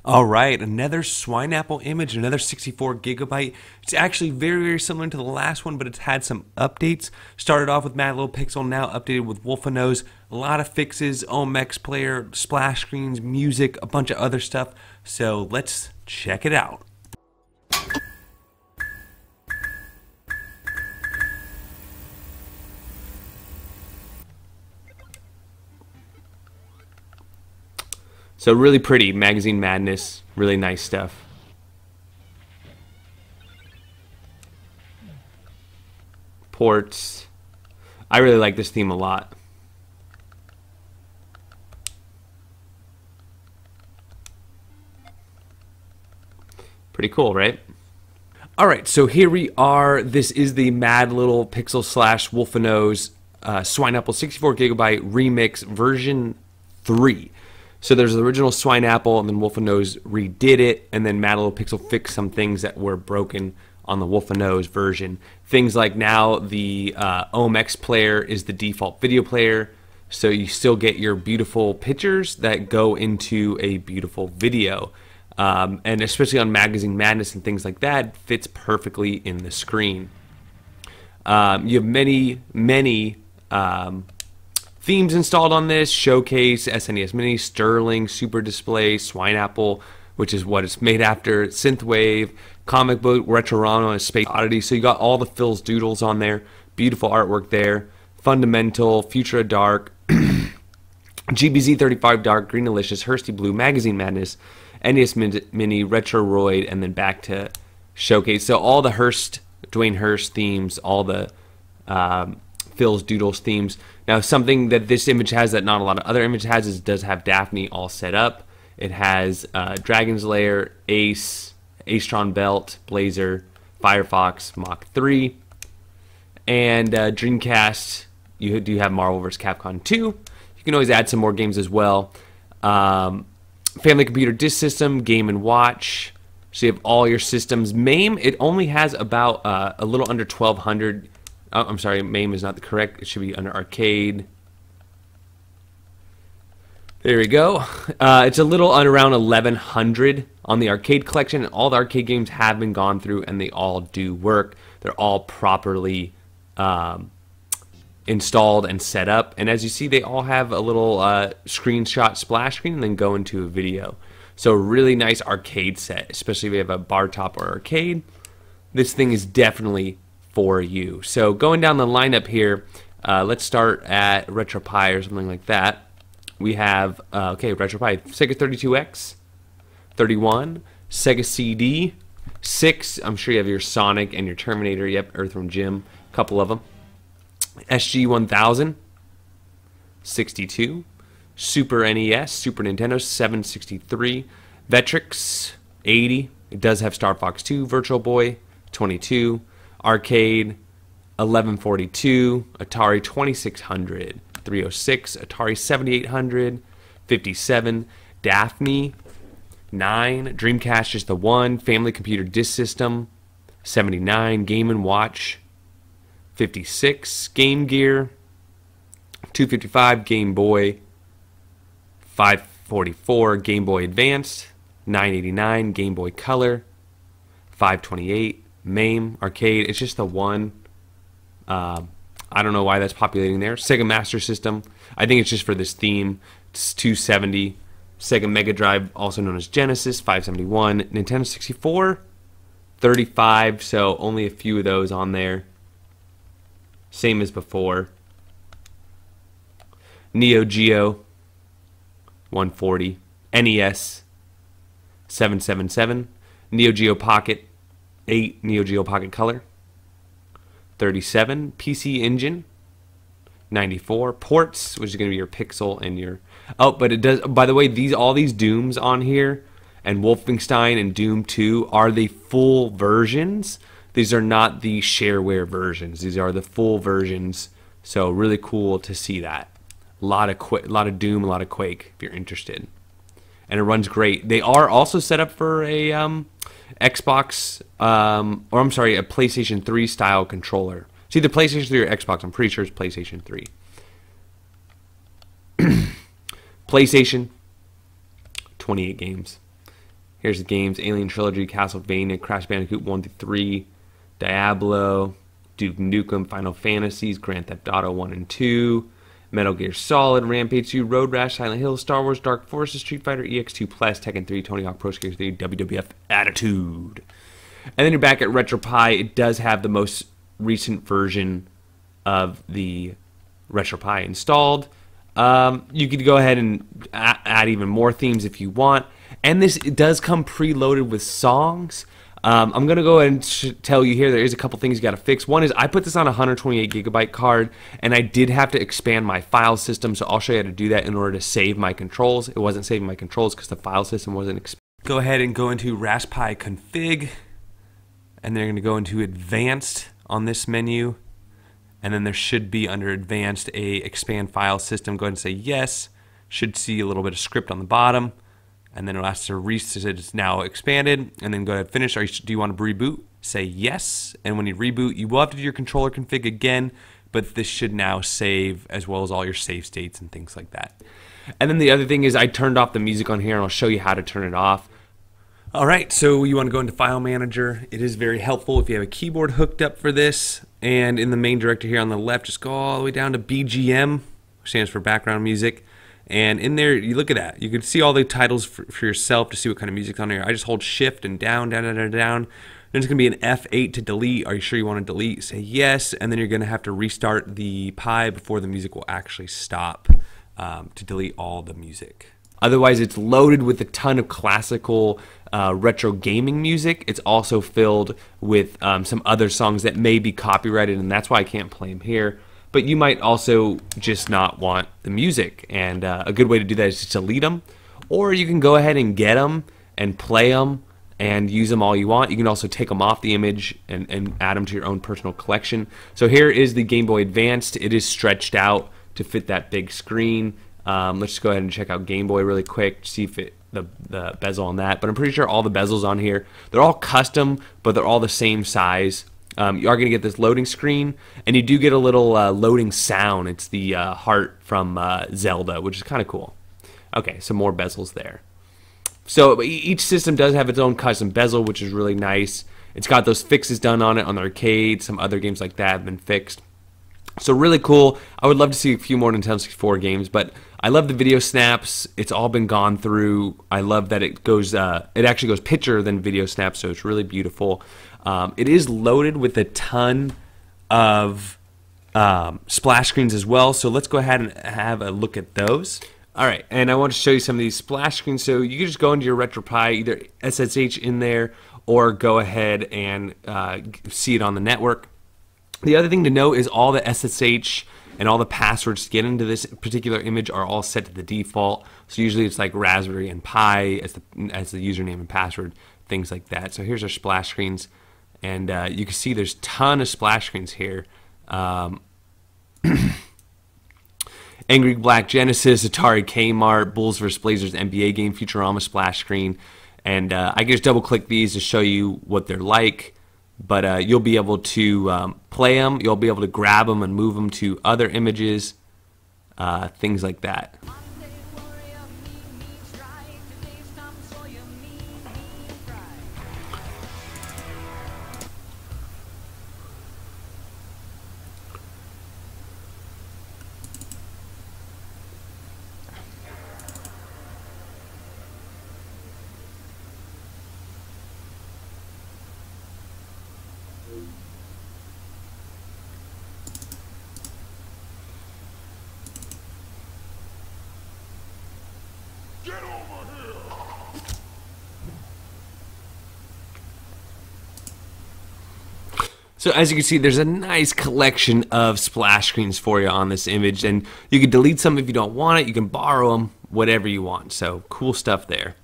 All right, another Swine Apple image, another 64 gigabyte. It's actually very, very similar to the last one, but it's had some updates. Started off with Mad Little Pixel, now updated with Wolfenose. A lot of fixes, OMX player, splash screens, music, a bunch of other stuff. So let's check it out. So really pretty, Magazine Madness, really nice stuff. Ports. I really like this theme a lot. Pretty cool, right? Alright, so here we are. This is the Mad Little Pixel slash Wolfenose Swine Apple 64 gigabyte remix version 3. So there's the original Swine Apple, and then Wolfenose redid it, and then Mad Little Pixel fixed some things that were broken on the Wolfenose version. Things like now the OMX player is the default video player, so you still get your beautiful pictures that go into a beautiful video. And especially on Magazine Madness and things like that, fits perfectly in the screen. You have many themes installed on this: Showcase, SNES Mini, Sterling, Super Display, Swine Apple, which is what it's made after, Synthwave, Comic Book, Retrorama, and Space Oddity. So you got all the Phil's Doodles on there. Beautiful artwork there. Fundamental, Futura Dark, GBZ 35 Dark, Green Delicious, Hursty Blue, Magazine Madness, NES Mini, Retroroid, and then back to Showcase. So all the Dwayne Hurst themes, all the Phil's Doodles themes. Now, something that this image has that not a lot of other images has is it does have Daphne all set up. It has Dragon's Lair, Ace, Ace-tron Belt, Blazer, Firefox, Mach 3, and Dreamcast. You do have Marvel vs. Capcom 2. You can always add some more games as well. Family Computer Disk System, Game & Watch. So you have all your systems. MAME, it only has about a little under 1,200. Oh, I'm sorry, MAME is not the correct. It should be under Arcade. There we go. It's a little around 1,100 on the Arcade collection. All the arcade games have been gone through, and they all do work. They're all properly installed and set up. And as you see, they all have a little screenshot splash screen and then go into a video. So really nice arcade set, especially if you have a bar top or arcade. This thing is definitely for you. So going down the lineup here, let's start at RetroPie or something like that. We have, okay, RetroPie, Sega 32X, 31, Sega CD, 6, I'm sure you have your Sonic and your Terminator, yep, Earthworm Jim, a couple of them. SG 1000, 62, Super NES, Super Nintendo, 763, Vectrex, 80, it does have Star Fox 2, Virtual Boy, 22, Arcade, 1142, Atari 2600, 306, Atari 7800, 57, Daphne, 9, Dreamcast just the 1, Family Computer Disk System, 79, Game & Watch, 56, Game Gear, 255, Game Boy, 544, Game Boy Advance, 989, Game Boy Color, 528, MAME, Arcade. It's just the one. I don't know why that's populating there. Sega Master System. I think it's just for this theme. It's 270. Sega Mega Drive, also known as Genesis, 571. Nintendo 64, 35. So only a few of those on there. Same as before. Neo Geo, 140. NES, 777. Neo Geo Pocket, 8, Neo Geo Pocket Color, 37, PC Engine, 94, ports, which is going to be your Pixel and your, oh, but it does, by the way, all these Dooms on here, and Wolfenstein and Doom 2 are the full versions. These are not the shareware versions. These are the full versions, so really cool to see that. A lot of Doom, a lot of Quake, if you're interested. And it runs great. They are also set up for a Xbox, or I'm sorry, a PlayStation 3 style controller. It's either PlayStation 3 or Xbox. I'm pretty sure it's PlayStation 3. PlayStation, 28 games. Here's the games: Alien Trilogy, Castlevania, Crash Bandicoot 1 through 3, Diablo, Duke Nukem, Final Fantasies, Grand Theft Auto 1 and 2, Metal Gear Solid, Rampage 2, Road Rash, Silent Hill, Star Wars, Dark Forces, Street Fighter, EX2 Plus, Tekken 3, Tony Hawk Pro Skater 3, WWF Attitude. And then you're back at RetroPie. It does have the most recent version of the RetroPie installed. You could go ahead and add even more themes if you want. And it does come preloaded with songs. I'm going to go ahead and tell you here, there is a couple things you got to fix. One is I put this on a 128 gigabyte card, and I did have to expand my file system, so I'll show you how to do that in order to save my controls. It wasn't saving my controls because the file system wasn't expanded. Go ahead and go into Raspberry Config, and they're going to go into Advanced on this menu, and then there should be under Advanced a Expand File System. Go ahead and say yes. Should see a little bit of script on the bottom. And then it'll ask to reset. It's now expanded, and then go ahead and finish. Do you want to reboot? Say yes, and when you reboot, you will have to do your controller config again, but this should now save as well as all your save states and things like that. And then the other thing is I turned off the music on here, and I'll show you how to turn it off. All right, so you want to go into File Manager. It is very helpful if you have a keyboard hooked up for this, and in the main directory here on the left, just go all the way down to BGM, which stands for background music. And in there, you look at that. You can see all the titles for yourself to see what kind of music's on here. I just hold Shift and down, down, down, down, down. Then it's going to be an F8 to delete. Are you sure you want to delete? Say yes, and then you're going to have to restart the Pi before the music will actually stop to delete all the music. Otherwise, it's loaded with a ton of classical retro gaming music. It's also filled with some other songs that may be copyrighted, and that's why I can't play them here. But you might also just not want the music, and a good way to do that is just delete them, or you can go ahead and get them and play them and use them all you want. You can also take them off the image and add them to your own personal collection. So here is the Game Boy Advanced. It is stretched out to fit that big screen. Let's just go ahead and check out Game Boy really quick, see if the bezel on that. But I'm pretty sure all the bezels on here, they're all custom, but they're all the same size. You are going to get this loading screen, and you do get a little loading sound. It's the heart from Zelda, which is kind of cool. Okay, some more bezels there. So each system does have its own custom bezel, which is really nice. It's got those fixes done on it on the arcade. Some other games like that have been fixed. So really cool. I would love to see a few more Nintendo 64 games, but I love the video snaps. It's all been gone through. I love that it goes. It actually goes picture than video snaps, so it's really beautiful. It is loaded with a ton of splash screens as well. So let's go ahead and have a look at those. All right, and I want to show you some of these splash screens. So you can just go into your RetroPie, either SSH in there, or go ahead and see it on the network. The other thing to note is all the SSH and all the passwords to get into this particular image are all set to the default. So usually it's like Raspberry and Pi as the username and password, things like that. So here's our splash screens, and you can see there's a ton of splash screens here. Angry Black Genesis, Atari Kmart, Bulls vs. Blazers NBA game, Futurama splash screen. And I can just double click these to show you what they're like. But you'll be able to play them. You'll be able to grab them and move them to other images, things like that. So as you can see, there's a nice collection of splash screens for you on this image, and you can delete some if you don't want it. You can borrow them, whatever you want. So cool stuff there.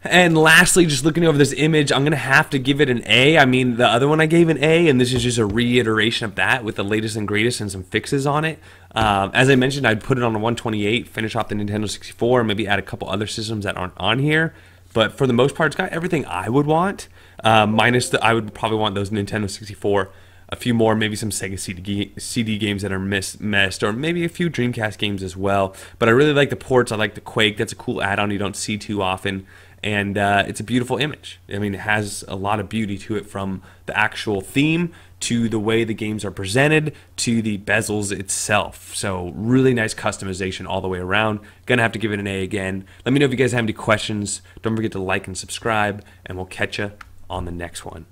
And lastly, just looking over this image, I'm going to have to give it an A. I mean, the other one I gave an A, and this is just a reiteration of that with the latest and greatest and some fixes on it. As I mentioned, I'd put it on a 128, finish off the Nintendo 64, maybe add a couple other systems that aren't on here. But for the most part, it's got everything I would want, minus I would probably want those Nintendo 64, a few more, maybe some Sega CD games that are messed, or maybe a few Dreamcast games as well. But I really like the ports. I like the Quake. That's a cool add-on you don't see too often. and it's a beautiful image. I mean, it has a lot of beauty to it, from the actual theme to the way the games are presented to the bezels itself. So really nice customization all the way around. Gonna have to give it an A again. Let me know if you guys have any questions. Don't forget to like and subscribe, and we'll catch you on the next one.